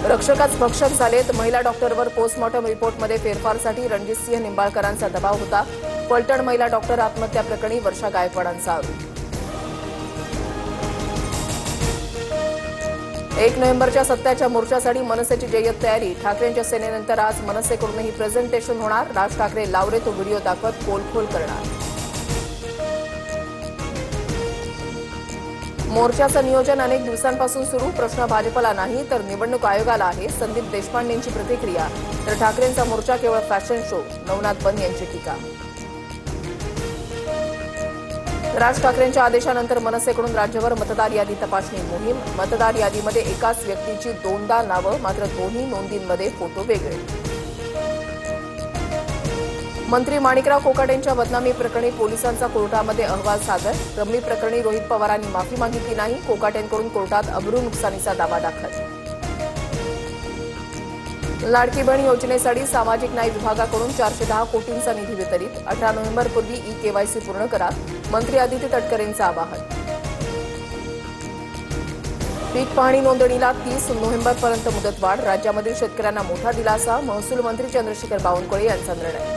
रक्षकच भक्षक झालेत. महिला डॉक्टरवर पोस्टमॉर्टम रिपोर्टमध्ये फेरफारसाठी रणजितसिंह निंबाळकरांचा दबाव होता. फलटण महिला डॉक्टर आत्महत्या प्रकरणी वर्षा गायकवाडांचा आरोप. 1 नोव्हेंबरच्या सत्याच्या मोर्चासाठी मनसेची जय्यत तयारी. ठाकरेंच्या सेनेनंतर आज मनसेकडूनही प्रेझेंटेशन होणार. राज ठाकरे लावरे तो व्हिडिओ दाखवत पोलखोल करणार. मोर्चाचं नियोजन अनेक दिवसांपासून सुरू. प्रश्न भाजपला नाही तर निवडणूक आयोगाला आहे. संदीप देशपांडेंची प्रतिक्रिया. तर ठाकरेंचा मोर्चा केवळ फॅशन शो. नवनाथ बन यांची टीका. राज ठाकरेंच्या आदेशानंतर मनसेकडून राज्यभर मतदार यादी तपासणी मोहीम. मतदार यादीमध्ये एकाच व्यक्तीची 2दा नावं, मात्र दोन्ही नोंदींमध्ये फोटो वेगळे. मंत्री माणिकराव कोकाटेंच्या बदनामी प्रकरणी पोलिसांचा कोर्टामध्ये अहवाल सादर. रम्मी प्रकरणी रोहित पवारांनी माफी मागितली नाही. कोकाटेंकडून कोर्टात अब्रू नुकसानीचा दावा दाखल. लाडकी बहीण योजनेसाठी सामाजिक न्याय विभागाकडून 410 कोटींचा निधी वितरित. 18 नोव्हेंबरपूर्वी ई-केवायसी पूर्ण करा. मंत्री आदित्य तटकरेंचं आवाहन. पीक पाहणी नोंदणीला 30 नोव्हेंबरपर्यंत मुदतवाढ. राज्यामधील शेतकऱ्यांना मोठा दिलासा. महसूल मंत्री चंद्रशेखर बावनकुळे यांचा निर्णय.